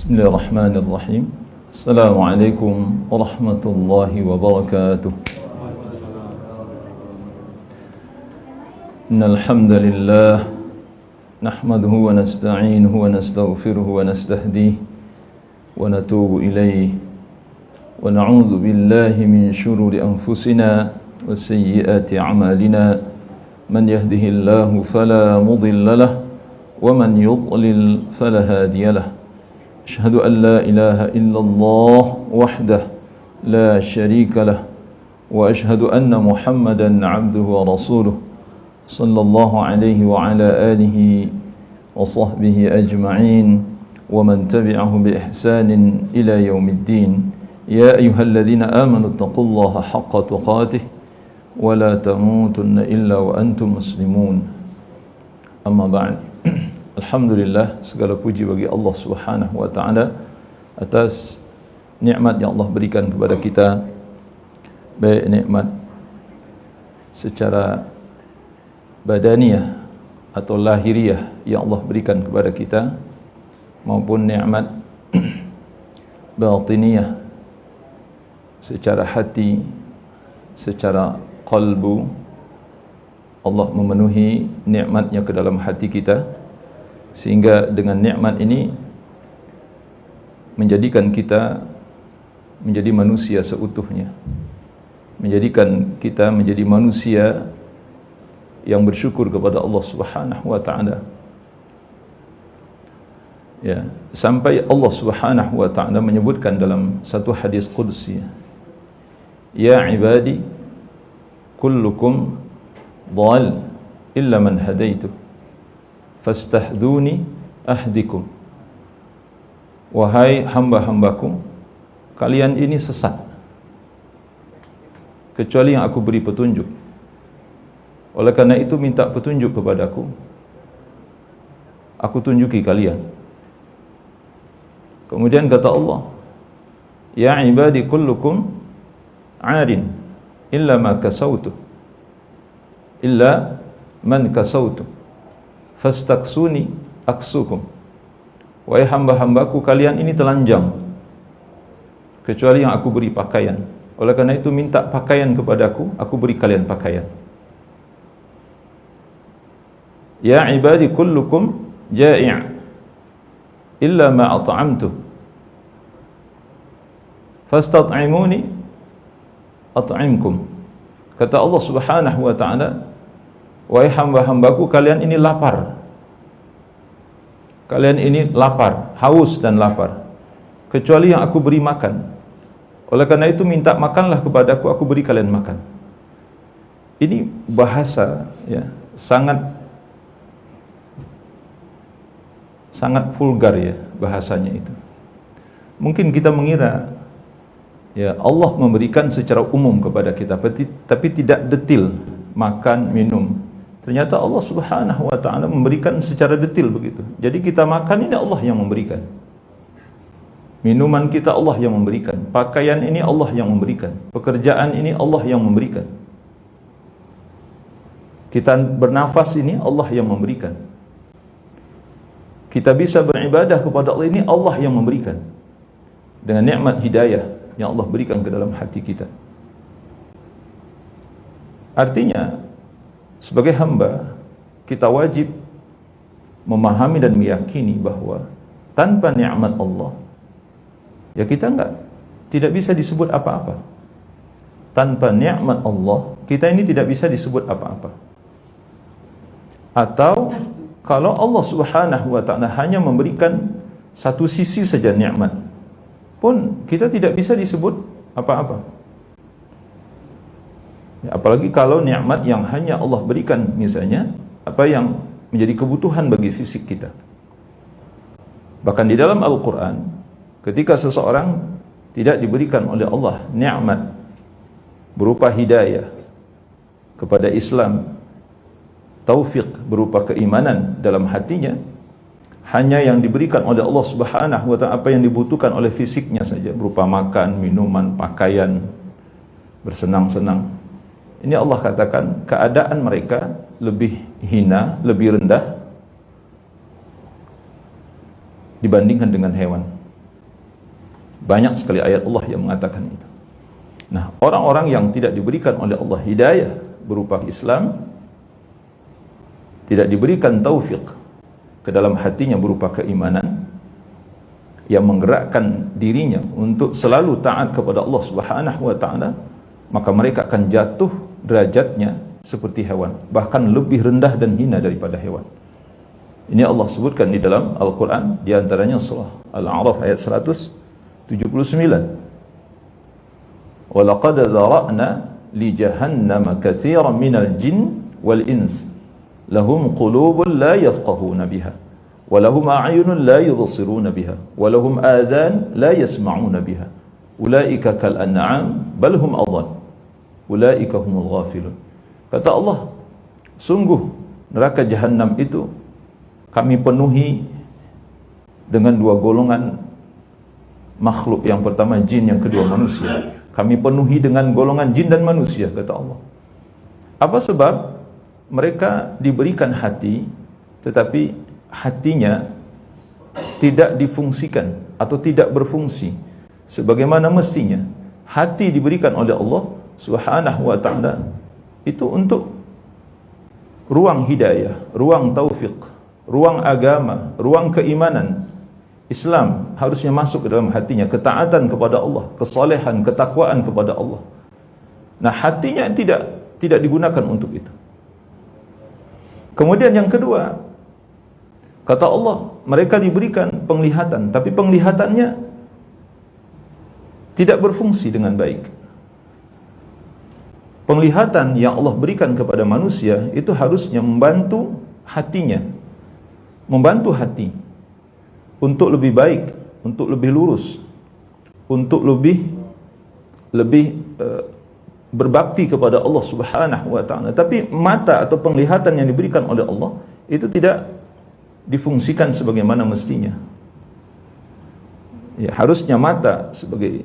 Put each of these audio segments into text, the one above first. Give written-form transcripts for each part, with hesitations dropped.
Bismillahirrahmanirrahim. Assalamualaikum warahmatullahi wabarakatuh. Innal hamdalillah nahmaduhu wa nasta'inuhu wa nastaghfiruhu wa nastahdihi wa natubu ilayhi wa na'udzu billahi min shururi anfusina wa sayyiati a'malina. Man yahdihillahu fala mudilla lahu wa man yudlil fala hadiya lahu. Asyhadu an la ilaha illallah wahdah la syarika lah wa asyhadu anna Muhammadan abduhu wa rasuluh sallallahu alaihi wa ala alihi wa sahbihi ajma'in wa man tabi'ahum bi ihsanin ila yaumiddin. Ya ayyuhalladzina amanu taqullaha haqqa tuqatih wa la tamutunna illa wa antum muslimun. Amma ba'd. Alhamdulillah, segala puji bagi Allah Subhanahu wa taala atas nikmat yang Allah berikan kepada kita, baik nikmat secara badaniah atau lahiriah yang Allah berikan kepada kita, maupun nikmat batiniah secara hati, secara qalbu. Allah memenuhi nikmatnya ke dalam hati kita, sehingga dengan nikmat ini menjadikan kita menjadi manusia seutuhnya, menjadikan kita menjadi manusia yang bersyukur kepada Allah Subhanahu wa taala. Ya, sampai Allah Subhanahu wa taala menyebutkan dalam satu hadis qudsi, ya ibadi kullukum dhal illa man hadaitu fastahduni ahdikum. Wahai hamba-hambaku, kalian ini sesat kecuali yang aku beri petunjuk. Oleh karena itu minta petunjuk kepadaku, aku tunjuki kalian. Kemudian kata Allah, ya ibadi kullukum arin illa ma kasautu illa man kasautu fastaksuni aksukum. Wahai hamba-hambaku, kalian ini telanjang kecuali yang aku beri pakaian. Oleh karena itu minta pakaian kepadaku, aku beri kalian pakaian. Ya ibadi kullukum ja'i' illa ma at'amtu fastat'imuni at'imkum. Kata Allah Subhanahu wa taala, wahai hamba-hambaku, kalian ini lapar. Kalian ini lapar, haus dan lapar, kecuali yang aku beri makan. Oleh karena itu minta makanlah kepadaku, aku beri kalian makan. Ini bahasa ya, sangat vulgar ya bahasanya itu. Mungkin kita mengira ya Allah memberikan secara umum kepada kita, tapi tidak detil makan, minum. Ternyata Allah Subhanahu wa taala memberikan secara detil begitu. Jadi kita makan ini Allah yang memberikan. Minuman kita Allah yang memberikan. Pakaian ini Allah yang memberikan. Pekerjaan ini Allah yang memberikan. Kita bernafas ini Allah yang memberikan. Kita bisa beribadah kepada Allah ini Allah yang memberikan. Dengan nikmat hidayah yang Allah berikan ke dalam hati kita. Artinya, sebagai hamba, kita wajib memahami dan meyakini bahwa tanpa nikmat Allah, ya kita tidak bisa disebut apa-apa. Tanpa nikmat Allah, kita ini tidak bisa disebut apa-apa. Atau kalau Allah Subhanahu wa taala hanya memberikan satu sisi saja nikmat, pun kita tidak bisa disebut apa-apa. Ya, apalagi kalau nikmat yang hanya Allah berikan, misalnya apa yang menjadi kebutuhan bagi fisik kita. Bahkan di dalam Al-Quran, ketika seseorang tidak diberikan oleh Allah nikmat berupa hidayah kepada Islam, taufik berupa keimanan dalam hatinya, hanya yang diberikan oleh Allah Subhanahu wa taala apa yang dibutuhkan oleh fisiknya saja, berupa makan, minuman, pakaian, bersenang-senang. Ini Allah katakan keadaan mereka lebih hina, lebih rendah dibandingkan dengan hewan. Banyak sekali ayat Allah yang mengatakan itu. Nah, orang-orang yang tidak diberikan oleh Allah hidayah berupa Islam, tidak diberikan taufik ke dalam hatinya berupa keimanan yang menggerakkan dirinya untuk selalu taat kepada Allah Subhanahu wa taala, maka mereka akan jatuh derajatnya seperti hewan, bahkan lebih rendah dan hina daripada hewan. Ini Allah sebutkan di dalam Al-Quran, di antaranya surah Al-A'raf ayat 179. وَلَقَدْ ذَرَأْنَا لِجَهَنَّمَ كَثِيرًا مِنَ الْجِنِّ وَالْإِنسِ لَهُمْ قُلُوبٌ لَا يَفْقَهُونَ بِهَا وَلَهُمْ أَعْيُنٌ لَا يُبْصِرُونَ بِهَا وَلَهُمْ آذَانٌ لَا يَسْمَعُونَ بِهَا أُولَئِكَ كَالْأَنْعَامِ بَلْ هُمْ أَضَلُّ أُولَئِكَ هُمُ الْغَافِلُونَ. Kata Allah, sungguh neraka Jahannam itu kami penuhi dengan dua golongan makhluk, yang pertama jin, yang kedua manusia. Kami penuhi dengan golongan jin dan manusia, kata Allah. Apa sebab? Mereka diberikan hati, tetapi hatinya tidak difungsikan atau tidak berfungsi sebagaimana mestinya. Hati diberikan oleh Allah Subhanahu wa ta'ala itu untuk ruang hidayah, ruang taufik, ruang agama, ruang keimanan. Islam harusnya masuk ke dalam hatinya, ketaatan kepada Allah, kesalehan, ketakwaan kepada Allah. Nah, hatinya tidak digunakan untuk itu. Kemudian yang kedua, kata Allah, mereka diberikan penglihatan, tapi penglihatannya tidak berfungsi dengan baik. Penglihatan yang Allah berikan kepada manusia itu harusnya membantu hatinya, membantu hati untuk lebih baik, untuk lebih lurus, untuk lebih berbakti kepada Allah Subhanahu wa ta'ala. Tapi mata atau penglihatan yang diberikan oleh Allah itu tidak difungsikan sebagaimana mestinya. Ya, harusnya mata sebagai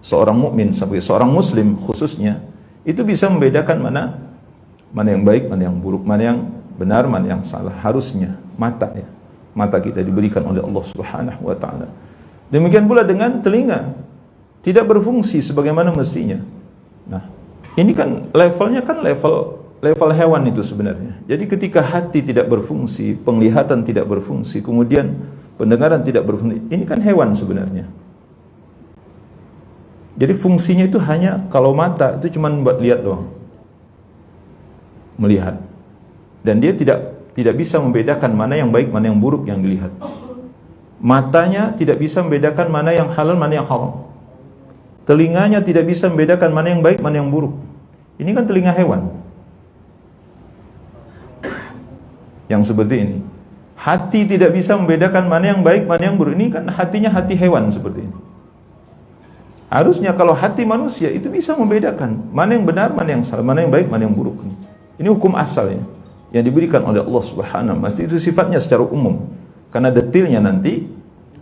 seorang mukmin, sebagai seorang muslim khususnya, itu bisa membedakan mana yang baik, mana yang buruk, mana yang benar, mana yang salah. Harusnya mata, ya. Mata kita diberikan oleh Allah Subhanahu wa ta'ala. Demikian pula dengan telinga, tidak berfungsi sebagaimana mestinya. Nah, ini kan levelnya kan level hewan itu sebenarnya. Jadi ketika hati tidak berfungsi, penglihatan tidak berfungsi, kemudian pendengaran tidak berfungsi, ini kan hewan sebenarnya. Jadi fungsinya itu hanya, kalau mata itu cuma buat lihat doang, melihat, dan dia tidak bisa membedakan mana yang baik, mana yang buruk yang dilihat. Matanya tidak bisa membedakan mana yang halal, mana yang haram. Telinganya tidak bisa membedakan mana yang baik, mana yang buruk. Ini kan telinga hewan yang seperti ini. Hati tidak bisa membedakan mana yang baik, mana yang buruk. Ini kan hatinya hati hewan seperti ini. Harusnya kalau hati manusia itu bisa membedakan mana yang benar, mana yang salah, mana yang baik, mana yang buruk. Ini hukum asalnya yang diberikan oleh Allah Subhanahu wa ta'ala. Itu sifatnya secara umum. Karena detailnya nanti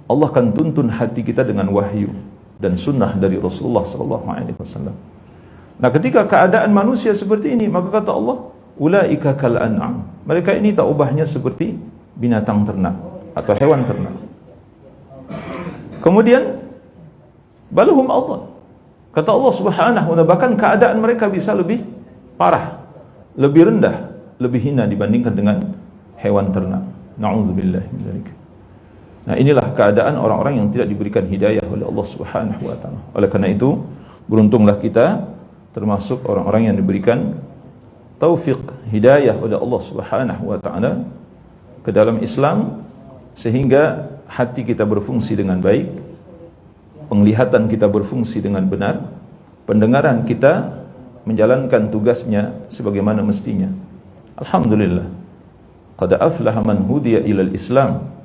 Allah akan tuntun hati kita dengan wahyu dan sunnah dari Rasulullah SAW. Nah, ketika keadaan manusia seperti ini, maka kata Allah, ulaika kal an'am. Mereka ini tak ubahnya seperti binatang ternak atau hewan ternak. Kemudian balhum adall. Kata Allah Subhanahu wa ta'ala, bahkan keadaan mereka bisa lebih parah, lebih rendah, lebih hina dibandingkan dengan hewan ternak. Na'udzubillah min dzalik. Nah, inilah keadaan orang-orang yang tidak diberikan hidayah oleh Allah Subhanahu wa ta'ala. Oleh karena itu, beruntunglah kita termasuk orang-orang yang diberikan taufik hidayah oleh Allah Subhanahu wa ta'ala ke dalam Islam, sehingga hati kita berfungsi dengan baik, penglihatan kita berfungsi dengan benar, pendengaran kita menjalankan tugasnya sebagaimana mestinya. Alhamdulillah, qad aflaha man hudiya ilal Islam.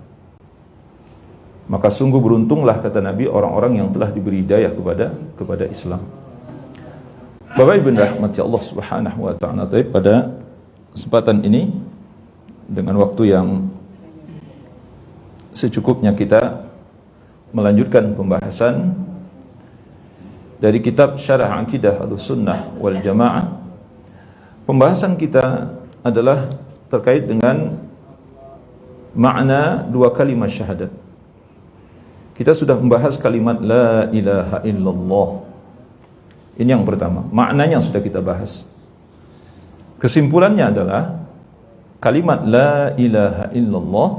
Maka sungguh beruntunglah, kata Nabi, orang-orang yang telah diberi hidayah kepada Islam. Bapak Ibu rahmati Allah Subhanahu wa ta'ala, pada kesempatan ini dengan waktu yang secukupnya kita melanjutkan pembahasan dari kitab Syarah Aqidah Ahlussunnah wal Jamaah. Pembahasan kita adalah terkait dengan makna dua kalimat syahadat. Kita sudah membahas kalimat la ilaha illallah. Ini yang pertama, maknanya sudah kita bahas. Kesimpulannya adalah kalimat la ilaha illallah,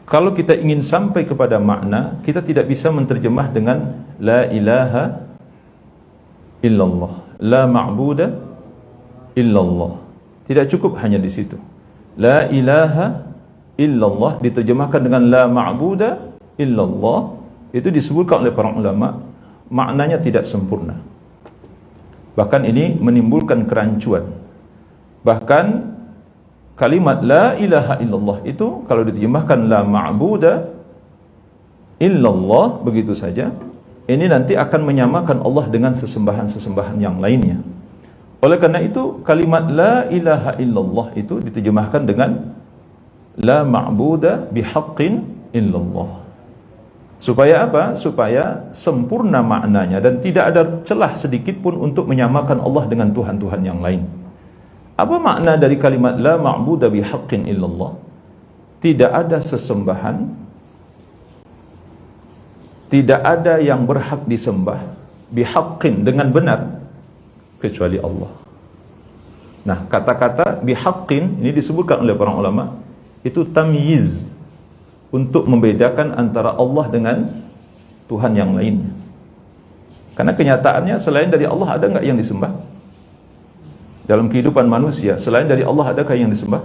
kalau kita ingin sampai kepada makna, kita tidak bisa menterjemah dengan la ilaha illallah, la ma'buda illallah. Tidak cukup hanya di situ. La ilaha illallah diterjemahkan dengan la ma'buda illallah, itu disebutkan oleh para ulama, maknanya tidak sempurna. Bahkan ini menimbulkan kerancuan. Bahkan kalimat la ilaha illallah itu kalau diterjemahkan la ma'buda illallah begitu saja, ini nanti akan menyamakan Allah dengan sesembahan-sesembahan yang lainnya. Oleh karena itu kalimat la ilaha illallah itu diterjemahkan dengan la ma'buda bihaqqin illallah. Supaya apa? Supaya sempurna maknanya dan tidak ada celah sedikit pun untuk menyamakan Allah dengan Tuhan-Tuhan yang lain. Apa makna dari kalimat la ma'buda bihaqqin illallah? Tidak ada sesembahan, tidak ada yang berhak disembah bihaqqin dengan benar kecuali Allah. Nah, kata-kata bihaqqin ini disebutkan oleh para ulama, itu tamyiz, untuk membedakan antara Allah dengan Tuhan yang lainnya. Karena kenyataannya selain dari Allah ada enggak yang disembah? Dalam kehidupan manusia, selain dari Allah adakah yang disembah?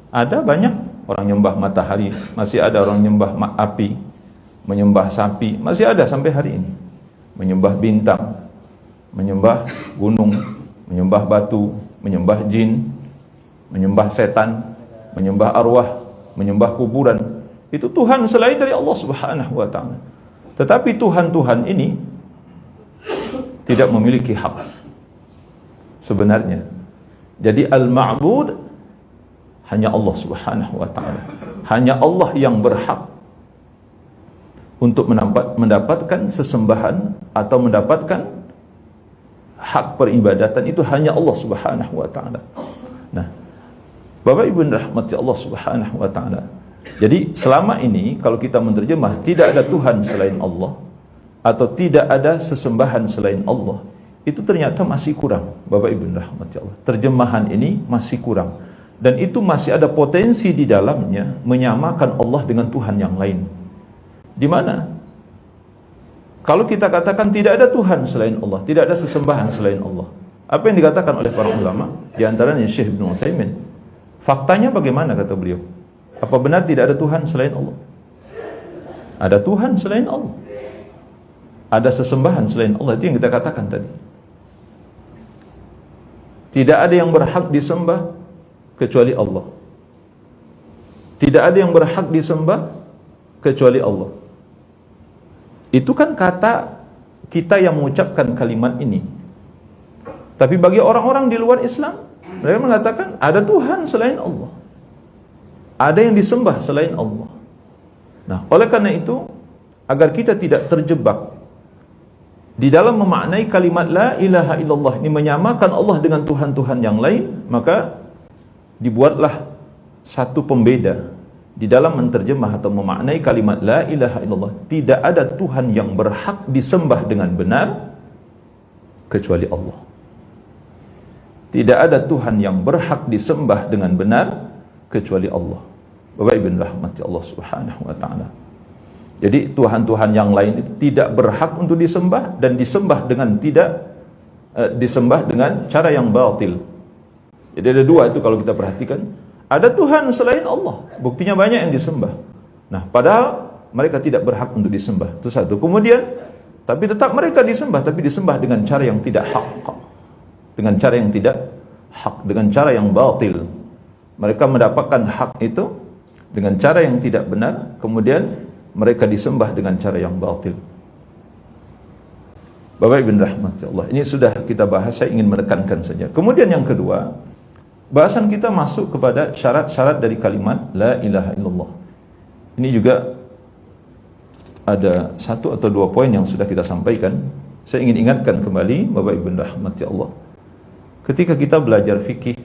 Ada banyak. Orang nyembah matahari, masih ada orang nyembah api, menyembah sapi, masih ada sampai hari ini. Menyembah bintang, menyembah gunung, menyembah batu, menyembah jin, menyembah setan, menyembah arwah, menyembah kuburan. Itu Tuhan selain dari Allah Subhanahu wa ta'ala. Tetapi Tuhan-Tuhan ini tidak memiliki hak sebenarnya. Jadi al-ma'bud hanya Allah Subhanahu wa ta'ala. Hanya Allah yang berhak untuk mendapatkan sesembahan atau mendapatkan hak peribadatan, itu hanya Allah Subhanahu wa ta'ala. Nah, Bapak Ibu rahmati Allah Subhanahu wa ta'ala, jadi selama ini kalau kita menerjemah tidak ada Tuhan selain Allah atau tidak ada sesembahan selain Allah, itu ternyata masih kurang. Bapak Ibu rahmati Allah, terjemahan ini masih kurang, dan itu masih ada potensi di dalamnya menyamakan Allah dengan Tuhan yang lain. Di mana? Kalau kita katakan tidak ada Tuhan selain Allah, tidak ada sesembahan selain Allah, apa yang dikatakan oleh para ulama, di antaranya Syekh Ibnu Utsaimin, faktanya bagaimana kata beliau? Apa benar tidak ada Tuhan selain Allah? Ada Tuhan selain Allah, ada sesembahan selain Allah. Itu yang kita katakan tadi. Tidak ada yang berhak disembah kecuali Allah. Tidak ada yang berhak disembah kecuali Allah. Itu kan kata kita yang mengucapkan kalimat ini. Tapi bagi orang-orang di luar Islam, mereka mengatakan ada Tuhan selain Allah, ada yang disembah selain Allah. Nah, oleh karena itu, agar kita tidak terjebak di dalam memaknai kalimat la ilaha illallah ini menyamakan Allah dengan Tuhan-Tuhan yang lain, maka dibuatlah satu pembeda di dalam menterjemah atau memaknai kalimat la ilaha illallah. Tidak ada Tuhan yang berhak disembah dengan benar kecuali Allah. Tidak ada Tuhan yang berhak disembah dengan benar kecuali Allah. Bapak Ibu rahmati Allah Subhanahu wa ta'ala. Jadi Tuhan-Tuhan yang lain itu tidak berhak untuk disembah, dan disembah dengan disembah dengan cara yang batil. Jadi ada dua itu kalau kita perhatikan. Ada Tuhan selain Allah, buktinya banyak yang disembah. Nah, padahal mereka tidak berhak untuk disembah. Itu satu. Kemudian, tapi tetap mereka disembah, tapi disembah dengan cara yang tidak hak. Dengan cara yang tidak hak, dengan cara yang batil. Mereka mendapatkan hak itu dengan cara yang tidak benar, kemudian mereka disembah dengan cara yang batil. Bapak Ibu rahmati Allah, ini sudah kita bahas, saya ingin menekankan saja. Kemudian yang kedua, bahasan kita masuk kepada syarat-syarat dari kalimat la ilaha illallah. Ini juga ada satu atau dua poin yang sudah kita sampaikan. Saya ingin ingatkan kembali Bapak Ibu rahmati Allah, ketika kita belajar fikih,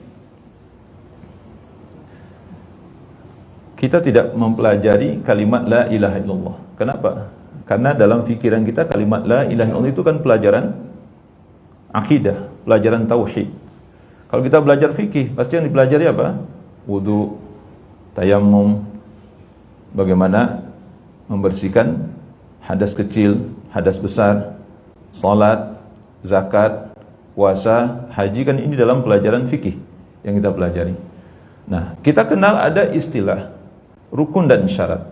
kita tidak mempelajari kalimat la ilaha illallah. Kenapa? Karena dalam fikiran kita kalimat la ilaha illallah itu kan pelajaran akidah, pelajaran tauhid. Kalau kita belajar fikih, pasti yang dipelajari apa? Wudu, tayammum, bagaimana membersihkan hadas kecil, hadas besar, salat, zakat, puasa, haji, kan ini dalam pelajaran fikih yang kita pelajari. Nah, kita kenal ada istilah rukun dan syarat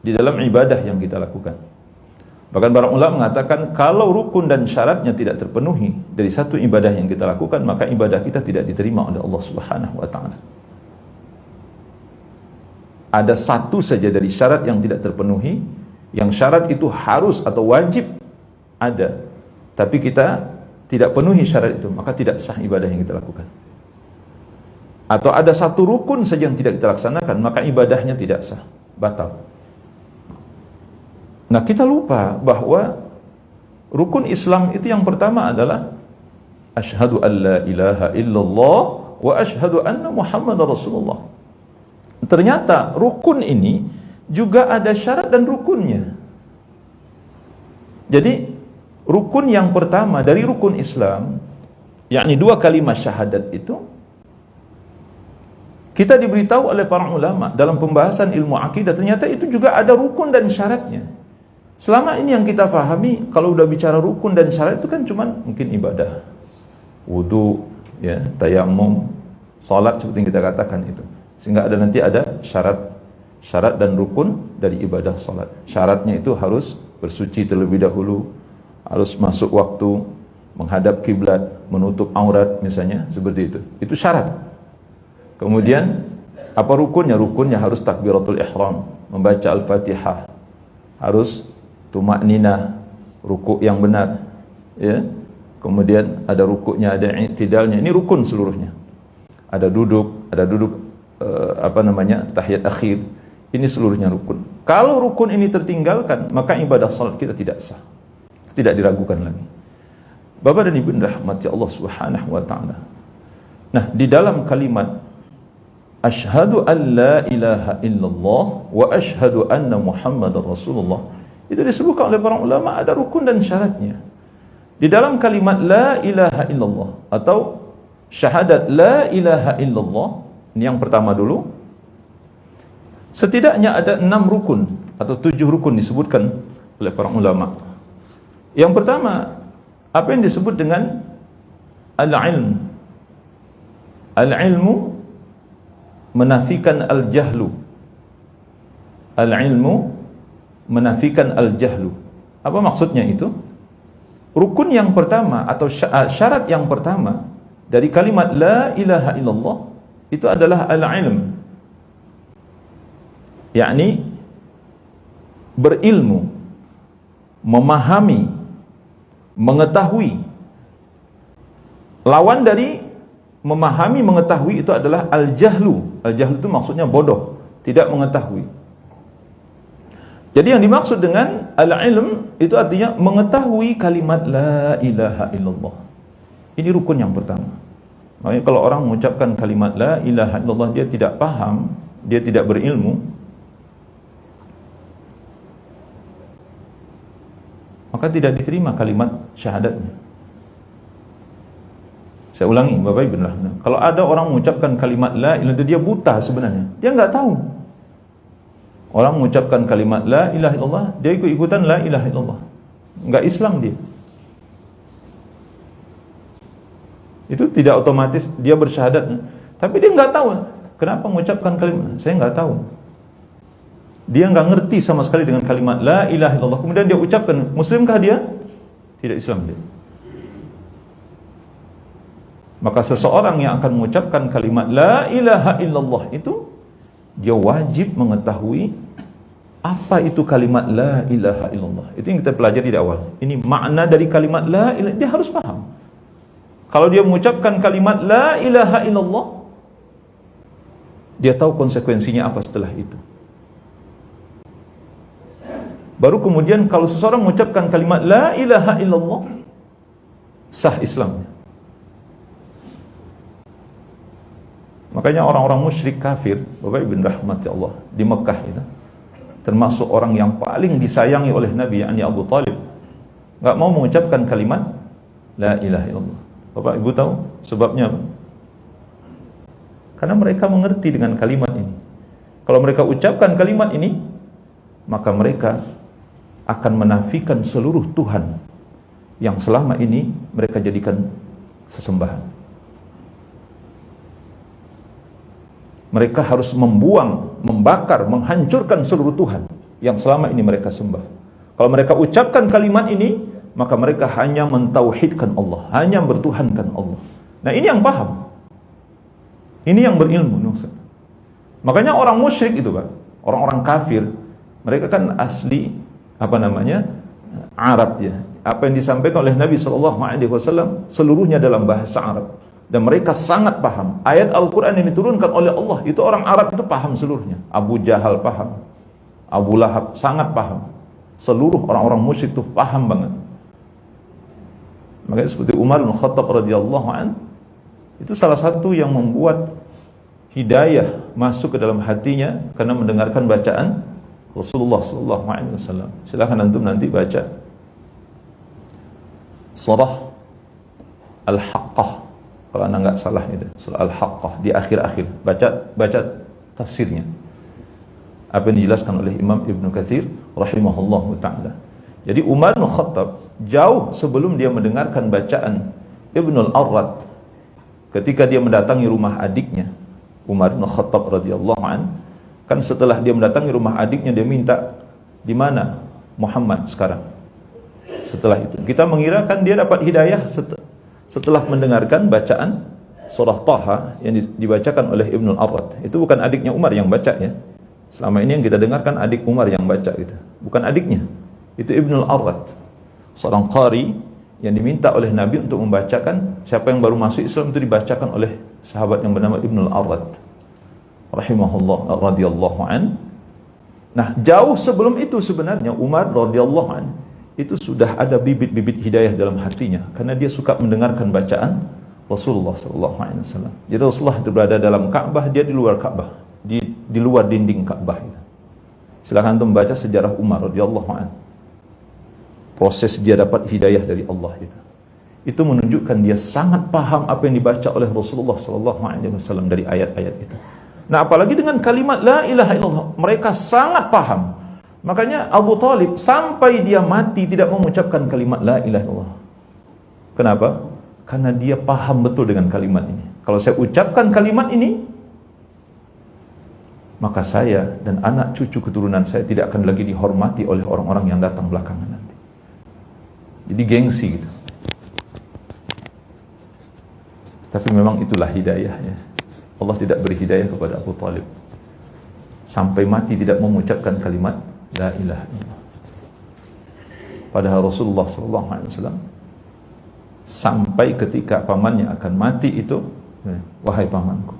di dalam ibadah yang kita lakukan. Bahkan para ulama mengatakan kalau rukun dan syaratnya tidak terpenuhi dari satu ibadah yang kita lakukan, maka ibadah kita tidak diterima oleh Allah Subhanahu wa taala. Ada satu saja dari syarat yang tidak terpenuhi, yang syarat itu harus atau wajib ada, tapi kita tidak penuhi syarat itu, maka tidak sah ibadah yang kita lakukan. Atau ada satu rukun saja yang tidak kita laksanakan, maka ibadahnya tidak sah, batal. Nah, kita lupa bahwa rukun Islam itu yang pertama adalah asyhadu an la ilaha illallah wa asyhadu anna Muhammadar Rasulullah. Ternyata rukun ini juga ada syarat dan rukunnya. Jadi rukun yang pertama dari rukun Islam, yakni dua kalimat syahadat itu, kita diberitahu oleh para ulama dalam pembahasan ilmu akidah, ternyata itu juga ada rukun dan syaratnya. Selama ini yang kita fahami, kalau udah bicara rukun dan syarat itu kan cuman mungkin ibadah, wudu, ya, tayammum, salat seperti yang kita katakan itu. Sehingga nanti ada syarat dan rukun dari ibadah salat. Syaratnya itu harus bersuci terlebih dahulu, harus masuk waktu, menghadap kiblat, menutup aurat misalnya, seperti itu. Itu syarat. Kemudian apa rukunnya? Rukunnya harus takbiratul ihram, membaca Al-Fatihah, harus tumakninah, rukuk yang benar, ya. Kemudian ada rukuknya, ada i'tidalnya. Ini rukun seluruhnya. Ada duduk tahiyat akhir. Ini seluruhnya rukun. Kalau rukun ini tertinggalkan, maka ibadah salat kita tidak sah. Tidak diragukan lagi. Bapak dan Ibu rahmati Allah Subhanahu wa taala. Nah, di dalam kalimat asyhadu an la ilaha illallah wa asyhadu anna Muhammadar Rasulullah, itu disebutkan oleh para ulama ada rukun dan syaratnya. Di dalam kalimat la ilaha illallah atau syahadat la ilaha illallah, ini yang pertama dulu, setidaknya ada 6 rukun atau 7 rukun disebutkan oleh para ulama. Yang pertama, apa yang disebut dengan al-ilm. Al-ilmu menafikan al-jahlu. Al-ilmu menafikan al-jahlu. Apa maksudnya itu? Rukun yang pertama atau syarat yang pertama dari kalimat la ilaha illallah itu adalah al-ilm, yakni berilmu, memahami, mengetahui. Lawan dari memahami, mengetahui itu adalah al-jahlu. Al-jahlu itu maksudnya bodoh, tidak mengetahui. Jadi yang dimaksud dengan al-ilm itu artinya mengetahui kalimat la ilaha illallah. Ini rukun yang pertama. Makanya kalau orang mengucapkan kalimat la ilaha illallah, dia tidak paham, dia tidak berilmu, maka tidak diterima kalimat syahadatnya. Saya ulangi, Bapak Ibu, kalau ada orang mengucapkan kalimat la ilaha illallah, dia buta sebenarnya, dia nggak tahu. Orang mengucapkan kalimat la ilaha illallah, dia ikut-ikutan la ilaha illallah, nggak Islam dia. Itu tidak otomatis dia bersyahadat, tapi dia nggak tahu kenapa mengucapkan kalimat. Saya nggak tahu. Dia nggak ngerti sama sekali dengan kalimat la ilaha illallah. Kemudian dia ucapkan, Muslimkah dia? Tidak, Islam dia. Maka seseorang yang akan mengucapkan kalimat la ilaha illallah itu, dia wajib mengetahui apa itu kalimat la ilaha illallah. Itu yang kita pelajari di awal. Ini makna dari kalimat la ilaha, dia harus paham. Kalau dia mengucapkan kalimat la ilaha illallah, dia tahu konsekuensinya apa setelah itu. Baru kemudian kalau seseorang mengucapkan kalimat la ilaha illallah, sah Islamnya. Maka Makanya orang-orang musyrik kafir, Bapak Ibu rahmati Allah, di Mekah itu, termasuk orang yang paling disayangi oleh Nabi, yakni Abu Talib, nggak mau mengucapkan kalimat La ilaha illallah. Bapak Ibu tahu sebabnya apa? Karena mereka mengerti dengan kalimat ini. Kalau mereka ucapkan kalimat ini, maka mereka akan menafikan seluruh Tuhan yang selama ini mereka jadikan sesembahan. Mereka harus membuang, membakar, menghancurkan seluruh Tuhan yang selama ini mereka sembah. Kalau mereka ucapkan kalimat ini, maka mereka hanya mentauhidkan Allah, hanya bertuhankan Allah. Nah, ini yang paham. Ini yang berilmu. Makanya orang musyrik itu, Pak, orang-orang kafir, mereka kan asli Arab ya. Apa yang disampaikan oleh Nabi SAW seluruhnya dalam bahasa Arab. Dan mereka sangat paham. Ayat Al-Quran yang diturunkan oleh Allah, itu orang Arab itu paham seluruhnya. Abu Jahal paham, Abu Lahab sangat paham. Seluruh orang-orang musyrik itu paham banget. Makanya seperti Umar bin Khattab radhiyallahu an, itu salah satu yang membuat hidayah masuk ke dalam hatinya karena mendengarkan bacaan Rasulullah SAW. Silahkan antum nanti baca surah Al-Haqqah, kalau anda nggak salah itu surah Al-Haqqah, di akhir-akhir baca tafsirnya, apa yang dijelaskan oleh Imam Ibnu Katsir rahimahullahu ta'ala. Jadi Umar bin Khattab jauh sebelum dia mendengarkan bacaan Ibnul Arrad, ketika dia mendatangi rumah adiknya Umar bin Khattab radhiyallahu an, kan setelah dia mendatangi rumah adiknya, dia minta, di mana Muhammad sekarang? Setelah itu kita mengira kan dia dapat hidayah setelah mendengarkan bacaan surah Taha yang dibacakan oleh Ibnul Arrad. Itu bukan adiknya Umar yang baca ya. Selama ini yang kita dengarkan adik Umar yang baca gitu. Bukan adiknya. Itu Ibnul Arrad, seorang qari yang diminta oleh Nabi untuk membacakan, siapa yang baru masuk Islam itu dibacakan oleh sahabat yang bernama Ibnul Arrad rahimahullah radhiyallahu an. Nah, jauh sebelum itu sebenarnya Umar radhiyallahu an itu sudah ada bibit-bibit hidayah dalam hatinya karena dia suka mendengarkan bacaan Rasulullah sallallahu alaihi wasallam. Jadi Rasulullah berada dalam Ka'bah, dia di luar Ka'bah, di luar dinding Ka'bah itu. Silakan antum baca sejarah Umar radhiyallahu an. Proses dia dapat hidayah dari Allah itu. Itu menunjukkan dia sangat paham apa yang dibaca oleh Rasulullah sallallahu alaihi wasallam dari ayat-ayat itu. Nah, apalagi dengan kalimat la ilaha illallah, mereka sangat paham. Makanya Abu Talib sampai dia mati tidak mengucapkan kalimat la ilaha illallah. Kenapa? Karena dia paham betul dengan kalimat ini. Kalau saya ucapkan kalimat ini, maka saya dan anak cucu keturunan saya tidak akan lagi dihormati oleh orang-orang yang datang belakangan nanti. Jadi gengsi gitu. Tapi memang itulah hidayah ya. Allah tidak beri hidayah kepada Abu Talib sampai mati tidak mengucapkan kalimat la ilaha illallah. Padahal Rasulullah SAW sampai ketika pamannya akan mati itu, wahai pamanku,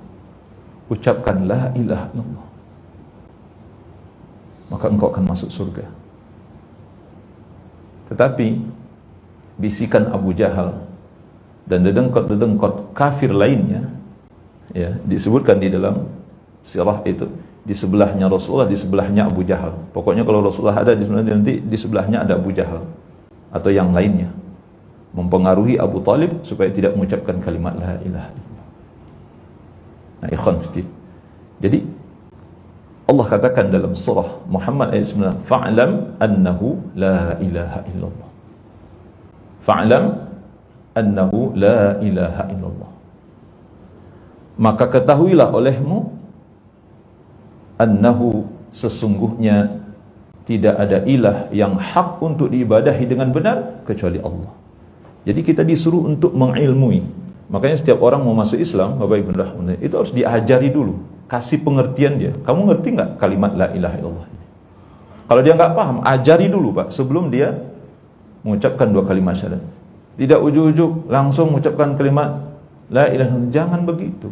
ucapkan la ilaha illallah, maka engkau akan masuk surga. Tetapi bisikan Abu Jahal dan dedengkot-dedengkot kafir lainnya ya, disebutkan di dalam sirah itu, di sebelahnya Rasulullah, di sebelahnya Abu Jahal. Pokoknya kalau Rasulullah ada di sebenarnya nanti di sebelahnya ada Abu Jahal atau yang lainnya, mempengaruhi Abu Talib supaya tidak mengucapkan kalimat la ilaha illallah. Nah, ikhwan fiddin. Jadi Allah katakan dalam surah Muhammad ayat 9, fa'lam annahu la ilaha illallah. Fa'lam annahu la ilaha illallah. Maka ketahuilah olehmu annahu, sesungguhnya tidak ada ilah yang hak untuk diibadahi dengan benar kecuali Allah. Jadi kita disuruh untuk mengilmui. Makanya setiap orang mau masuk Islam, Bapak Ibu rahimahullah, itu harus diajari dulu, kasih pengertian dia. Kamu ngerti nggak kalimat la ilaha illallah ini? Kalau dia nggak paham, ajari dulu Pak sebelum dia mengucapkan dua kalimat syahadat. Tidak ujuk-ujuk langsung mengucapkan kalimat la ilaha illallah. Jangan begitu.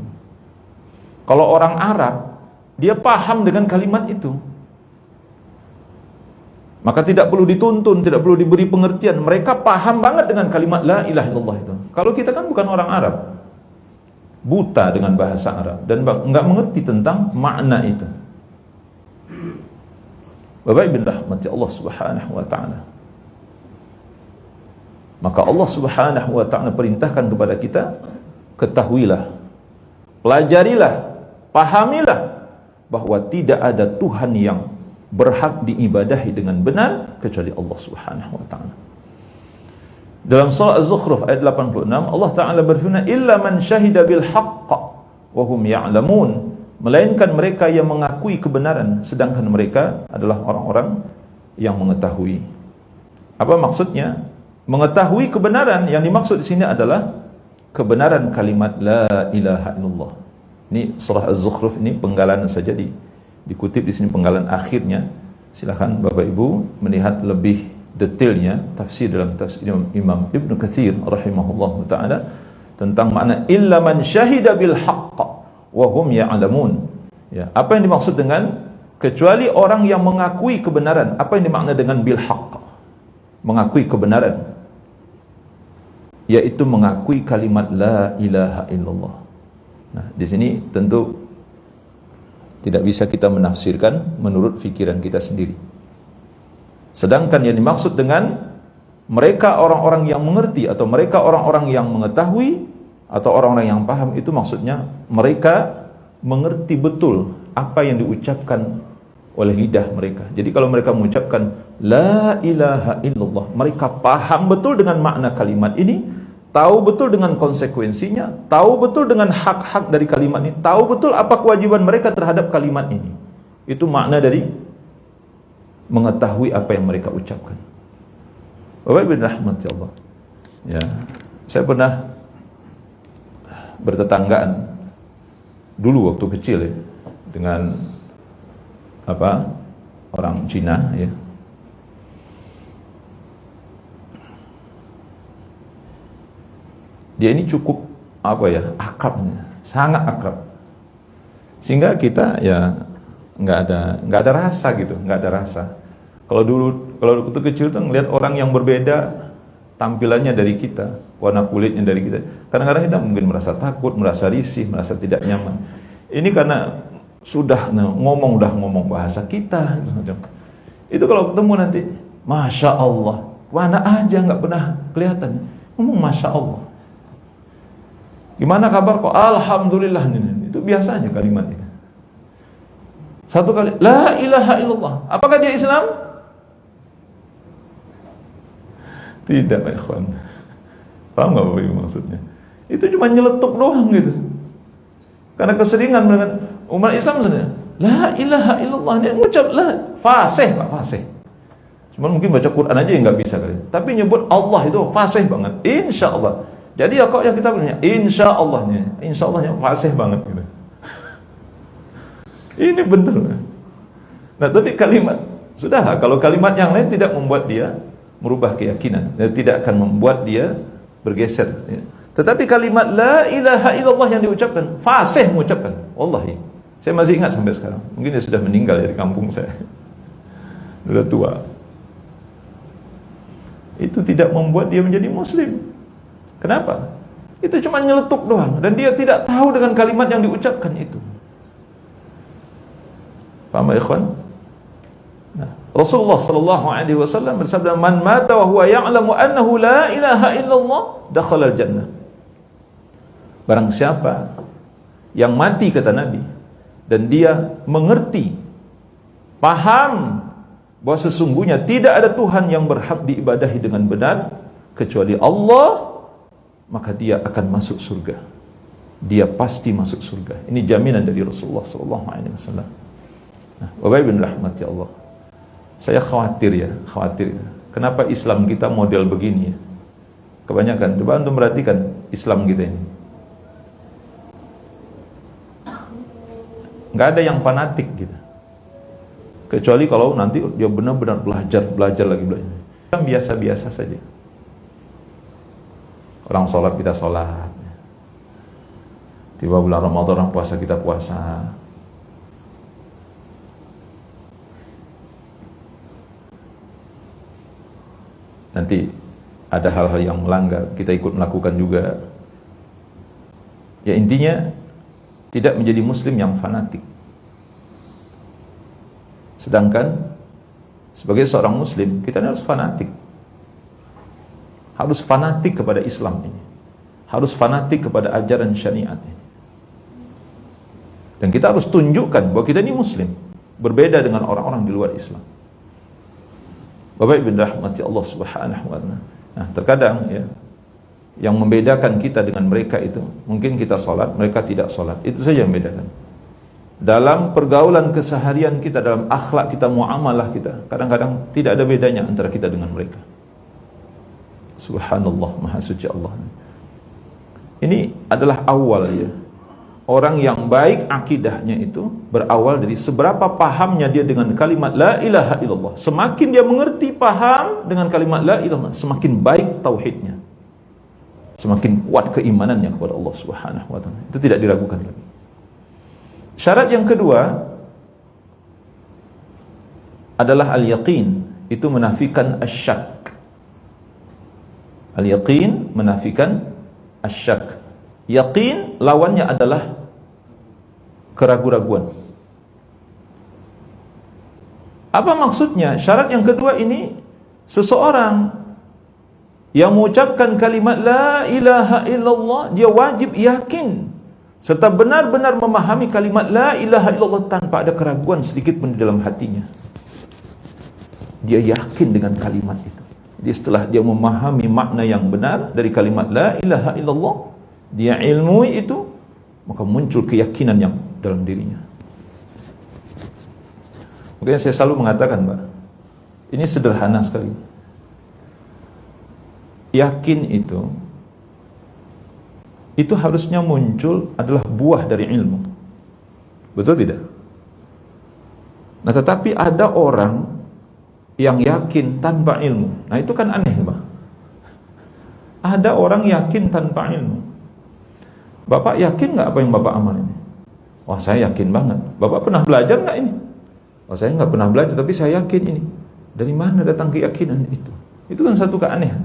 Kalau orang Arab, dia paham dengan kalimat itu, maka tidak perlu dituntun, tidak perlu diberi pengertian. Mereka paham banget dengan kalimat la ilaha illallah itu. Kalau kita kan bukan orang Arab, buta dengan bahasa Arab dan enggak mengerti tentang makna itu. Bapak Ibu rahmati Allah Subhanahu wa taala. Maka Allah Subhanahu wa taala perintahkan kepada kita, ketahuilah, pelajarilah, pahamilah bahwa tidak ada Tuhan yang berhak diibadahi dengan benar kecuali Allah Subhanahu wa taala. Dalam surah Az-Zukhruf ayat 86 Allah taala berfirman, illa man syahida bil haqq wa hum ya'lamun, melainkan mereka yang mengakui kebenaran sedangkan mereka adalah orang-orang yang mengetahui. Apa maksudnya? Mengetahui kebenaran yang dimaksud di sini adalah kebenaran kalimat la ilaha illallah. Ini surah Az-Zukhruf, ini penggalan saja dikutip di sini, penggalan akhirnya. Silakan Bapak Ibu melihat lebih detailnya tafsir dalam tafsir Imam Ibnu Katsir rahimahullahu taala tentang makna illa man syahida bil haqq wa hum ya'lamun. Ya, apa yang dimaksud dengan kecuali orang yang mengakui kebenaran? Apa yang dimakna dengan bil haqq? Mengakui kebenaran, yaitu mengakui kalimat la ilaha illallah. Nah, di sini tentu tidak bisa kita menafsirkan menurut fikiran kita sendiri. Sedangkan yang dimaksud dengan mereka orang-orang yang mengerti atau mereka orang-orang yang mengetahui atau orang-orang yang paham, itu maksudnya mereka mengerti betul apa yang diucapkan oleh lidah mereka. Jadi kalau mereka mengucapkan la ilaha illallah, mereka paham betul dengan makna kalimat ini, tahu betul dengan konsekuensinya, tahu betul dengan hak-hak dari kalimat ini, tahu betul apa kewajiban mereka terhadap kalimat ini. Itu makna dari mengetahui apa yang mereka ucapkan. Bapak Ibu rahmati Allah. Ya, saya pernah bertetanggaan dulu waktu kecil ya dengan orang Cina ya. Dia ini cukup akrabnya, sangat akrab. Sehingga kita ya nggak ada rasa gitu, nggak ada rasa. Kalau waktu kecil tuh ngelihat orang yang berbeda tampilannya dari kita, warna kulitnya dari kita, kadang-kadang kita mungkin merasa takut, merasa risih, merasa tidak nyaman. Ini karena sudah ngomong bahasa kita. Itu kalau ketemu nanti, masya Allah, mana aja nggak pernah kelihatan, ngomong masya Allah. Gimana kabar kok? Alhamdulillah. Itu biasanya kalimat itu. Satu kali, la ilaha illallah. Apakah dia Islam? Tidak, Pak Ikhwan. Paham nggak Bapak Ibu maksudnya? Itu cuma nyeletuk doang gitu. Karena keseringan dengan umat Islam sebenarnya, la ilaha illallah, dia ngucap la, fasih Pak, fasih. Cuma mungkin baca Quran aja yang nggak bisa kali. Tapi nyebut Allah itu fasih banget. Insya Allah. Jadi ya kok ya kita punya insya Allahnya fasih banget gitu. Ini benar. Nah, tapi kalimat sudahlah, kalau kalimat yang lain tidak membuat dia merubah keyakinan, tidak akan membuat dia bergeser ya. Tetapi kalimat la ilaha illallah yang diucapkan, fasih mengucapkan, wallahi saya masih ingat sampai sekarang. Mungkin dia sudah meninggal dari kampung saya, sudah tua. Itu tidak membuat dia menjadi muslim. Kenapa? Itu cuma nyeletuk doang, dan dia tidak tahu dengan kalimat yang diucapkan itu. Paham ya, ikhwan? Nah, Rasulullah sallallahu alaihi wasallam bersabda, "Man mata wa huwa ya'lamu annahu la ilaha illallah, dakhala al-jannah." Barang siapa yang mati, kata Nabi, dan dia mengerti, paham bahwa sesungguhnya tidak ada Tuhan yang berhak diibadahi dengan benar kecuali Allah, maka dia akan masuk surga. Dia pasti masuk surga. Ini jaminan dari Rasulullah sallallahu alaihi wasallam. Nah, Bapak Ibu rahmati Allah, saya khawatir. Kenapa Islam kita model begini ya? Kebanyakan, coba untuk perhatikan Islam kita ini. Nggak ada yang fanatik gitu. Kecuali kalau nanti dia benar-benar belajar lagi. Biasa-biasa saja. Orang sholat kita sholat. Tiba bulan Ramadan orang puasa kita puasa. Nanti ada hal-hal yang melanggar, kita ikut melakukan juga. Ya intinya tidak menjadi muslim yang fanatik. Sedangkan sebagai seorang muslim kita harus fanatik. Harus fanatik kepada Islam ini. Harus fanatik kepada ajaran syariat ini. Dan kita harus tunjukkan bahwa kita ini muslim, berbeda dengan orang-orang di luar Islam. Bapak Ibu rahmati Allah Subhanahu wa taala. Nah, terkadang ya yang membedakan kita dengan mereka itu mungkin kita salat, mereka tidak salat. Itu saja yang membedakan. Dalam pergaulan keseharian kita, dalam akhlak kita, muamalah kita, kadang-kadang tidak ada bedanya antara kita dengan mereka. Subhanallah, Maha Suci Allah. Ini adalah awal ya. Orang yang baik akidahnya itu berawal dari seberapa pahamnya dia dengan kalimat la ilaha illallah. Semakin dia mengerti, paham dengan kalimat la ilaha illallah, semakin baik tauhidnya, semakin kuat keimanannya kepada Allah Subhanahu wa taala. Itu tidak diragukan lagi. Syarat yang kedua adalah al-yaqin. Itu menafikan asyak. Al-yaqin menafikan asyak. Yaqin lawannya adalah keraguan-raguan. Apa maksudnya? Syarat yang kedua ini, seseorang yang mengucapkan kalimat la ilaha illallah, dia wajib yakin serta benar-benar memahami kalimat la ilaha illallah tanpa ada keraguan sedikit pun di dalam hatinya. Dia yakin dengan kalimat itu. Jadi setelah dia memahami makna yang benar dari kalimat la ilaha illallah, dia ilmui itu, maka muncul keyakinan yang dalam dirinya. Makanya saya selalu mengatakan, Mbak, ini sederhana sekali. Yakin itu harusnya muncul adalah buah dari ilmu. Betul tidak? Nah, tetapi ada orang yang yakin tanpa ilmu. Nah, itu kan aneh, Mbak. Ada orang yakin tanpa ilmu. Bapak yakin nggak apa yang Bapak amalin? Wah, saya yakin banget. Bapak pernah belajar nggak ini? Oh, saya nggak pernah belajar, tapi saya yakin ini. Dari mana datang keyakinan itu? Itu kan satu keanehan.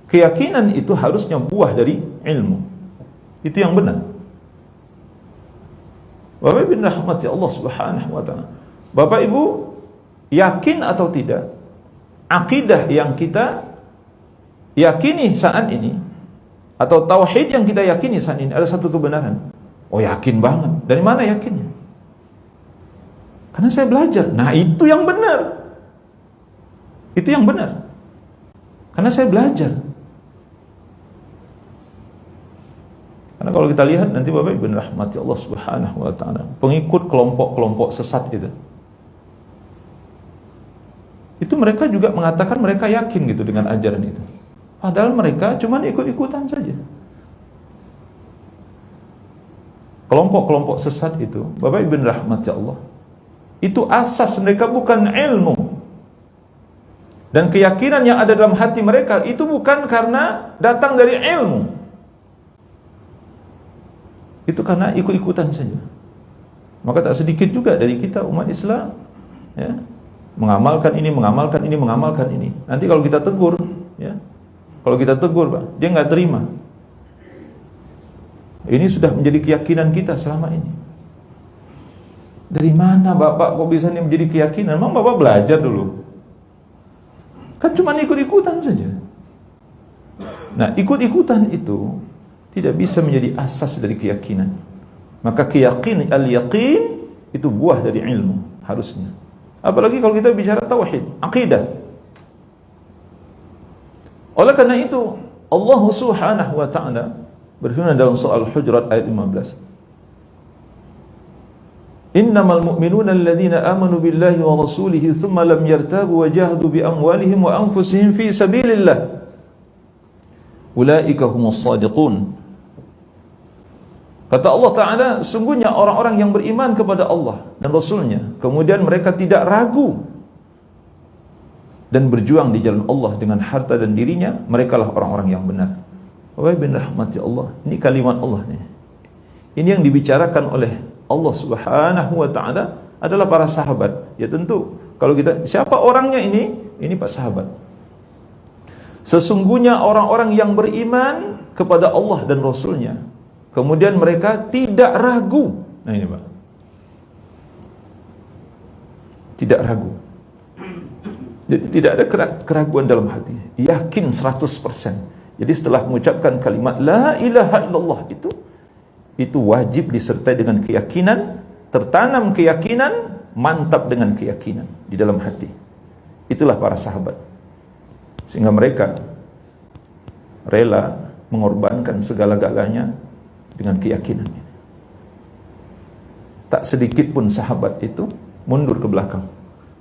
Keyakinan itu harusnya buah dari ilmu. Itu yang benar. Bapak Ibu rahmati Allah Subhanahu wa taala. Bapak Ibu yakin atau tidak, akidah yang kita yakini saat ini atau tauhid yang kita yakini saat ini ada satu kebenaran. Oh, yakin banget. Dari mana yakinnya? Karena saya belajar. Nah, itu yang benar. Itu yang benar. Karena saya belajar. Karena kalau kita lihat nanti Bapak Ibu rahmati Allah Subhanahu wa taala, pengikut kelompok-kelompok sesat itu mereka juga mengatakan mereka yakin gitu dengan ajaran itu. Padahal mereka cuma ikut-ikutan saja. Kelompok-kelompok sesat itu, Bapak Ibu rahmati Allah, itu asas mereka bukan ilmu. Dan keyakinan yang ada dalam hati mereka itu bukan karena datang dari ilmu. Itu karena ikut-ikutan saja. Maka tak sedikit juga dari kita umat Islam ya, mengamalkan ini. Nanti kalau kita tegur ya, kalau kita tegur, Pak, dia nggak terima. Ini sudah menjadi keyakinan kita selama ini. Dari mana Bapak kok bisa ini menjadi keyakinan? Memang Bapak belajar dulu? Kan cuma ikut-ikutan saja. Nah, ikut-ikutan itu tidak bisa menjadi asas dari keyakinan. Maka al-yaqin itu buah dari ilmu harusnya. Apalagi kalau kita bicara tauhid, akidah. Oleh karena itu Allah Subhanahu wa taala berfirman dalam surah Al-Hujurat ayat 15. Innamal mu'minuna alladhina amanu billahi wa rasulihi thumma lam yartabu wa jahadu bi amwalihim wa anfusihim fi sabilillah. Ulaika humus shadiqun. Kata Allah Ta'ala, sungguhnya orang-orang yang beriman kepada Allah dan Rasulnya, kemudian mereka tidak ragu dan berjuang di jalan Allah dengan harta dan dirinya, merekalah orang-orang yang benar. Bapak bin rahmati Allah, ini kalimat Allah nih. Ini yang dibicarakan oleh Allah Subhanahu wa taala adalah para sahabat. Ya tentu, kalau kita siapa orangnya ini? Ini Pak sahabat. Sesungguhnya orang-orang yang beriman kepada Allah dan Rasulnya, Kemudian mereka tidak ragu. Nah ini Pak. Tidak ragu. Jadi tidak ada keraguan dalam hati. Yakin 100%. Jadi setelah mengucapkan kalimat la ilaha illallah itu wajib disertai dengan keyakinan, tertanam keyakinan, mantap dengan keyakinan di dalam hati. Itulah para sahabat. Sehingga mereka rela mengorbankan segala-galanya dengan keyakinan. Tak sedikit pun sahabat itu mundur ke belakang.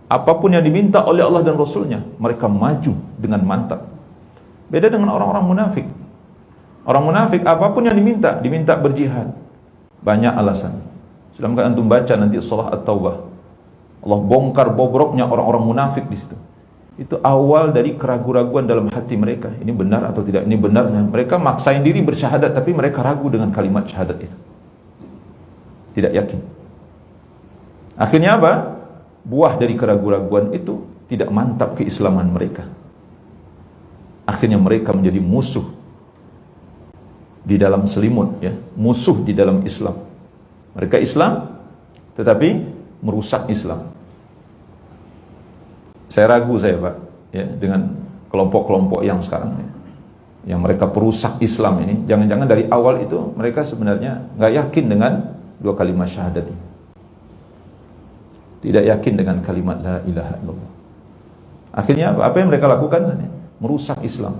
Apapun yang diminta oleh Allah dan Rasulnya, mereka maju dengan mantap. Beda dengan orang-orang munafik. Orang munafik apapun yang diminta berjihad. Banyak alasan. Silahkan antum baca nanti surah At-Taubah. Allah bongkar bobroknya orang-orang munafik di situ. Itu awal dari keraguan-raguan dalam hati mereka. Ini benar atau tidak? Ini benarnya. Mereka maksain diri bersyahadat, tapi mereka ragu dengan kalimat syahadat itu. Tidak yakin. Akhirnya apa? Buah dari keraguan-raguan itu tidak mantap keislaman mereka. Akhirnya mereka menjadi musuh di dalam selimut, ya, musuh di dalam Islam. Mereka Islam, tetapi merusak Islam. Saya ragu Pak, ya, dengan kelompok-kelompok yang sekarang, ya, yang mereka perusak Islam ini. Jangan-jangan dari awal itu mereka sebenarnya nggak yakin dengan dua kalimat syahadat ini. Tidak yakin dengan kalimat la ilaha illallah. Akhirnya apa yang mereka lakukan? Merusak Islam.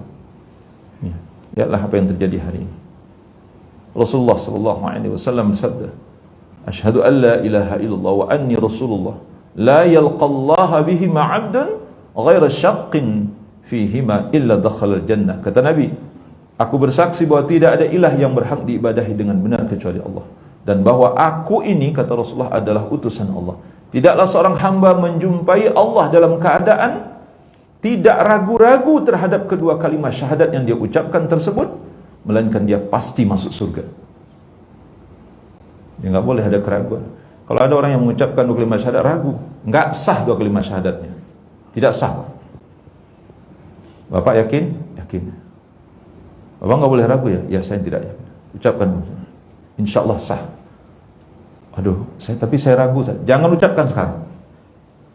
Lihatlah apa yang terjadi hari ini. Rasulullah sallallahu alaihi wasallam bersabda, "Asyhadu an la ilaha illallah wa anni rasulullah, la yalqallaha bihima 'abdun ghaira syaqqin fihima illa dakhala al-jannah." Kata Nabi, aku bersaksi bahwa tidak ada ilah yang berhak diibadahi dengan benar kecuali Allah, dan bahwa aku ini, kata Rasulullah, adalah utusan Allah. Tidaklah seorang hamba menjumpai Allah dalam keadaan tidak ragu-ragu terhadap kedua kalimat syahadat yang dia ucapkan tersebut, melainkan dia pasti masuk surga. Dia nggak boleh ada keraguan. Kalau ada orang yang mengucapkan dua kalimat syahadat ragu, nggak sah dua kalimat syahadatnya. Tidak sah. Bapak yakin? Yakin. Bapak nggak boleh ragu ya? Ya, saya tidak yakin. Ucapkan. Insya Allah sah. Aduh, tapi saya ragu. Jangan ucapkan sekarang.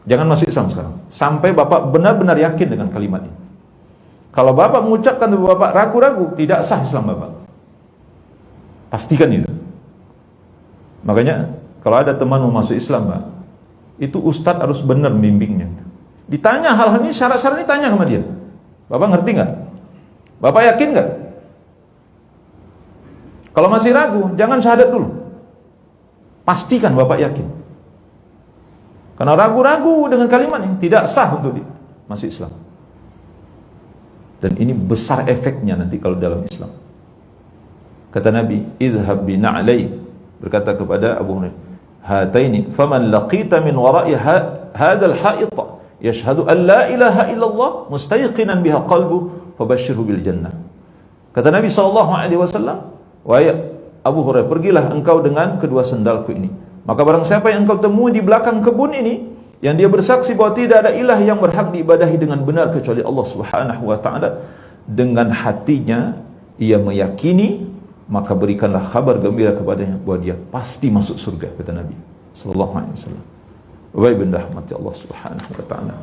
Jangan masuk Islam sekarang. Sampai Bapak benar-benar yakin dengan kalimat ini. Kalau Bapak mengucapkan tapi Bapak ragu-ragu, tidak sah Islam Bapak. Pastikan itu. Makanya kalau ada teman mau masuk Islam, Pak, itu Ustadz harus benar membimbingnya. Ditanya hal-hal ini, syarat-syarat ini tanya sama dia. Bapak ngerti nggak? Bapak yakin nggak? Kalau masih ragu, jangan syahadat dulu. Pastikan Bapak yakin. Karena ragu-ragu dengan kalimat ini tidak sah untuk masuk Islam. Dan ini besar efeknya nanti kalau dalam Islam. Kata Nabi, idhab bina'lai, berkata kepada Abu Hurairah, hataini faman laqita min wara'i hadzal ha'it yashhadu an la ilaha illallah mustayqinan biha qalbu fabashshirhu bil jannah. Kata Nabi SAW, wahai Abu Hurairah, pergilah engkau dengan kedua sendalku ini. Maka barang siapa yang engkau temui di belakang kebun ini, yang dia bersaksi bahwa tidak ada ilah yang berhak diibadahi dengan benar kecuali Allah Subhanahu wa taala, dengan hatinya ia meyakini, maka berikanlah kabar gembira kepadanya bahwa dia pasti masuk surga, kata Nabi sallallahu alaihi wasallam. Wa bin rahmati Allah Subhanahu wa taala.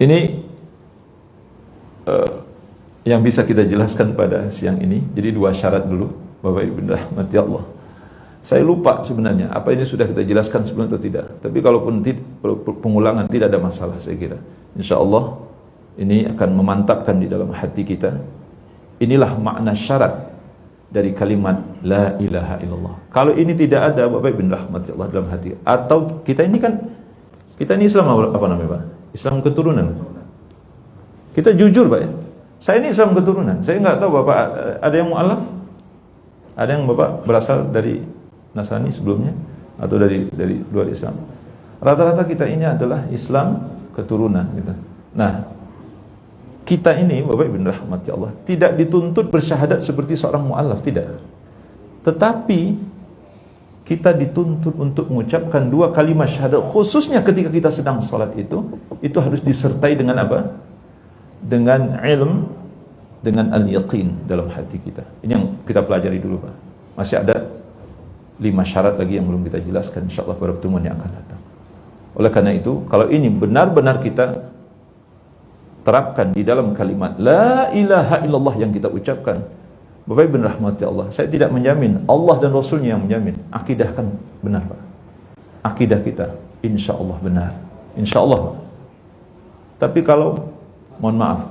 Ini yang bisa kita jelaskan pada siang ini. Jadi dua syarat dulu, Bapak Ibu rahmati Allah. Saya lupa sebenarnya apa ini sudah kita jelaskan sebelum atau tidak. Tapi kalaupun pengulangan tidak ada masalah, saya kira. Insya Allah ini akan memantapkan di dalam hati kita. Inilah makna syarat dari kalimat la ilaha illallah. Kalau ini tidak ada, Bapak Ibu rahmati Allah, dalam hati, atau kita ini Islam apa namanya, Pak? Islam keturunan. Kita jujur, Pak, ya. Saya ini Islam keturunan. Saya nggak tahu Bapak ada yang mu'alaf? Ada yang Bapak berasal dari Nasrani sebelumnya atau dari luar Islam? Rata-rata kita ini adalah Islam keturunan gitu. Nah, kita ini Bapak Ibu rahmati Allah tidak dituntut bersyahadat seperti seorang mu'alaf, tidak. Tetapi kita dituntut untuk mengucapkan dua kalimat syahadat, khususnya ketika kita sedang salat itu harus disertai dengan apa? Dengan ilm, dengan al-yaqin dalam hati kita. Ini yang kita pelajari dulu, Pak. Masih ada 5 syarat lagi yang belum kita jelaskan insyaallah pada pertemuan yang akan datang. Oleh karena itu, kalau ini benar-benar kita terapkan di dalam kalimat la ilaha illallah yang kita ucapkan, Bapak Ibu rahmati Allah, saya tidak menjamin, Allah dan Rasulnya yang menjamin. Akidah kan benar, Pak. Akidah kita insyaallah benar, insyaallah. Tapi kalau mohon maaf,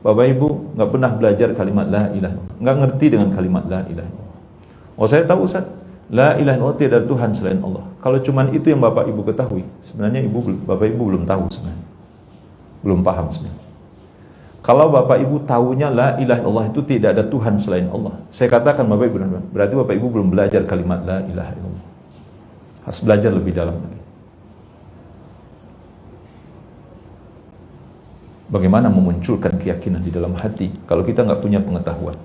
Bapak Ibu nggak pernah belajar kalimat la ilaha illallah, nggak ngerti dengan kalimat la ilaha illallah. Oh, saya tahu Ustaz, la ilaha illallah tidak ada Tuhan selain Allah. Kalau cuman itu yang Bapak Ibu ketahui, sebenarnya Bapak Ibu belum tahu sebenarnya. Belum paham sebenarnya. Kalau Bapak Ibu tahunya la ilaha illallah itu tidak ada Tuhan selain Allah, saya katakan Bapak Ibu, berarti Bapak Ibu belum belajar kalimat la ilaha illallah. Harus belajar lebih dalam lagi. Bagaimana memunculkan keyakinan di dalam hati kalau kita nggak punya pengetahuan?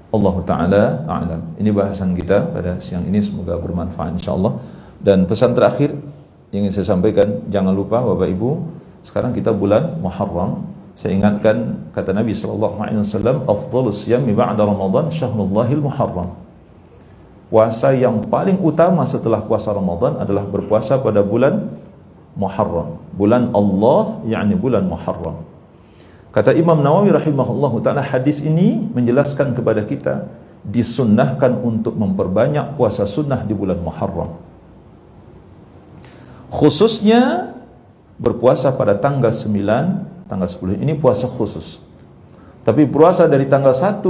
Allah Ta'ala a'lam. Ini bahasan kita pada siang ini, semoga bermanfaat insyaallah. Dan pesan terakhir yang ingin saya sampaikan, jangan lupa Bapak Ibu, sekarang kita bulan Muharram. Saya ingatkan kata Nabi SAW, afdhalus siyami ba'da Ramadan syahrullahil Muharram. Puasa yang paling utama setelah puasa Ramadan adalah berpuasa pada bulan Muharram, bulan Allah, yakni bulan Muharram. Kata Imam Nawawi rahimahullahu ta'ala, hadis ini menjelaskan kepada kita disunnahkan untuk memperbanyak puasa sunnah di bulan Muharram, khususnya berpuasa pada tanggal 9, tanggal 10. Ini puasa khusus. Tapi puasa dari tanggal 1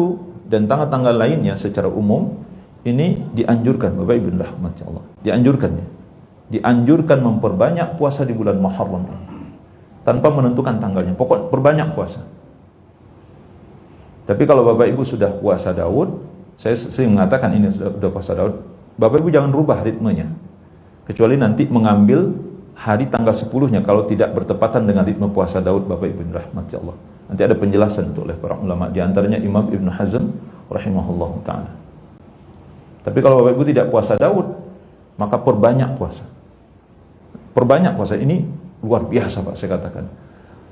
dan tanggal-tanggal lainnya secara umum ini dianjurkan, Bapak Ibu rahmati Allah, dianjurkan memperbanyak puasa di bulan Muharram ini, tanpa menentukan tanggalnya, pokok perbanyak puasa. Tapi kalau Bapak Ibu sudah puasa Daud, saya sering mengatakan ini sudah puasa Daud, Bapak Ibu jangan rubah ritmenya, kecuali nanti mengambil hari tanggal 10-nya kalau tidak bertepatan dengan ritme puasa Daud, Bapak Ibu rahmati Allah. Nanti ada penjelasan itu oleh para ulama, di antaranya Imam Ibn Hazm rahimahullah ta'ala. Tapi kalau Bapak Ibu tidak puasa Daud, maka perbanyak puasa. Perbanyak puasa ini luar biasa, Pak, saya katakan.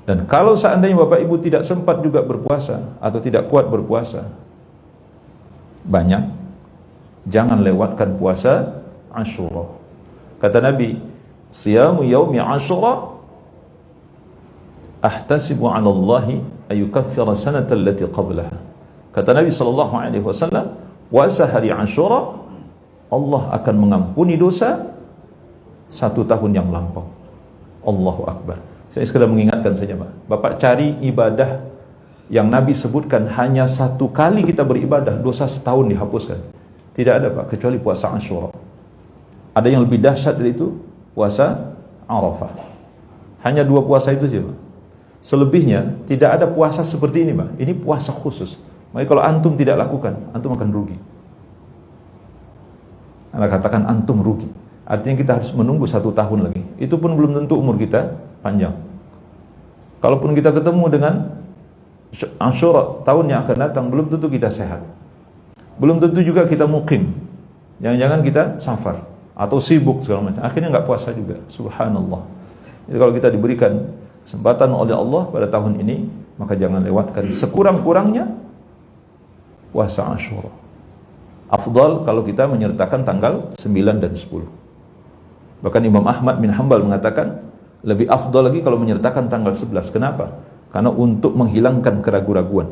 Dan kalau seandainya Bapak Ibu tidak sempat juga berpuasa atau tidak kuat berpuasa banyak, jangan lewatkan puasa Asyura. Kata Nabi, siyamu yaumi Asyura ahtasibu 'ala Allahi ayukaffira sanata allati qablaha. Kata Nabi SAW, puasa hari Asyura Allah akan mengampuni dosa 1 tahun yang lampau. Allahu Akbar. Saya sekedar mengingatkan saja, Pak. Bapak cari ibadah yang Nabi sebutkan hanya 1 kali kita beribadah, dosa setahun dihapuskan. Tidak ada, Pak, kecuali puasa Asyura. Ada yang lebih dahsyat dari itu, puasa Arafah. Hanya 2 puasa itu saja, Pak. Selebihnya tidak ada puasa seperti ini, Pak. Ini puasa khusus. Makanya kalau antum tidak lakukan, antum akan rugi. Anda katakan antum rugi. Artinya kita harus menunggu 1 tahun lagi. Itu pun belum tentu umur kita panjang. Kalaupun kita ketemu dengan Asyura tahun yang akan datang, belum tentu kita sehat. Belum tentu juga kita mukim. Jangan-jangan kita safar atau sibuk segala macam. Akhirnya nggak puasa juga. Subhanallah. Jadi kalau kita diberikan kesempatan oleh Allah pada tahun ini, maka jangan lewatkan sekurang-kurangnya puasa Asyura. Afdal kalau kita menyertakan tanggal 9 dan 10. Bahkan Imam Ahmad bin Hanbal mengatakan lebih afdal lagi kalau menyertakan tanggal 11. Kenapa? Karena untuk menghilangkan keraguan-raguan.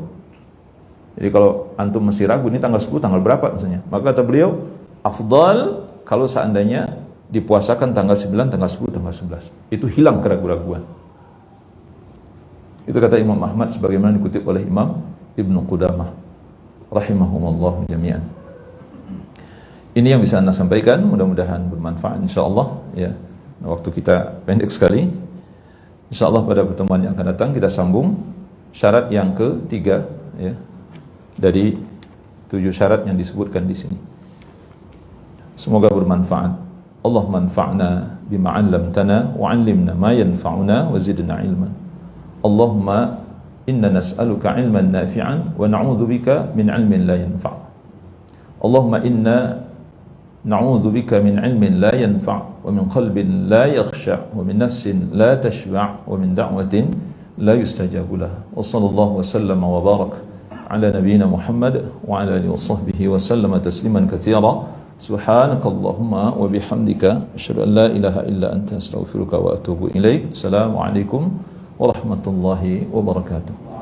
Jadi kalau antum masih ragu ini tanggal 10 tanggal berapa misalnya, maka kata beliau afdal kalau seandainya dipuasakan tanggal 9, tanggal 10, tanggal 11. Itu hilang keraguan-raguan. Itu kata Imam Ahmad sebagaimana dikutip oleh Imam Ibnu Qudamah rahimahumullah jami'an. Ini yang bisa Anda sampaikan, mudah-mudahan bermanfaat insyaallah ya. Waktu kita pendek sekali. Insyaallah pada pertemuan yang akan datang kita sambung syarat yang ketiga ya, dari 7 syarat yang disebutkan di sini. Semoga bermanfaat. Allah manfa'na bima 'allamtana wa 'allimna ma yanfa'una wa zidna 'ilman. Allahumma inna nas'aluka 'ilman nafi'an wa na'udzubika min 'ilmin la yanfa'. Allahumma inna na'udzu bika min 'ilmin la yanfa' wa min qalbin la yakhsha' wa min nafsin la tashba' wa min da'watin la yustajabu laha. Wa sallallahu wa sallama wa baraka ala nabiyyina Muhammad wa ala alihi washabbihi wa sallama tasliman katsira. Subhanakallahumma wa bihamdika asyhadu an la ilaha illa anta astaghfiruka wa atubu ilaik. Assalamualaikum warahmatullahi wabarakatuh.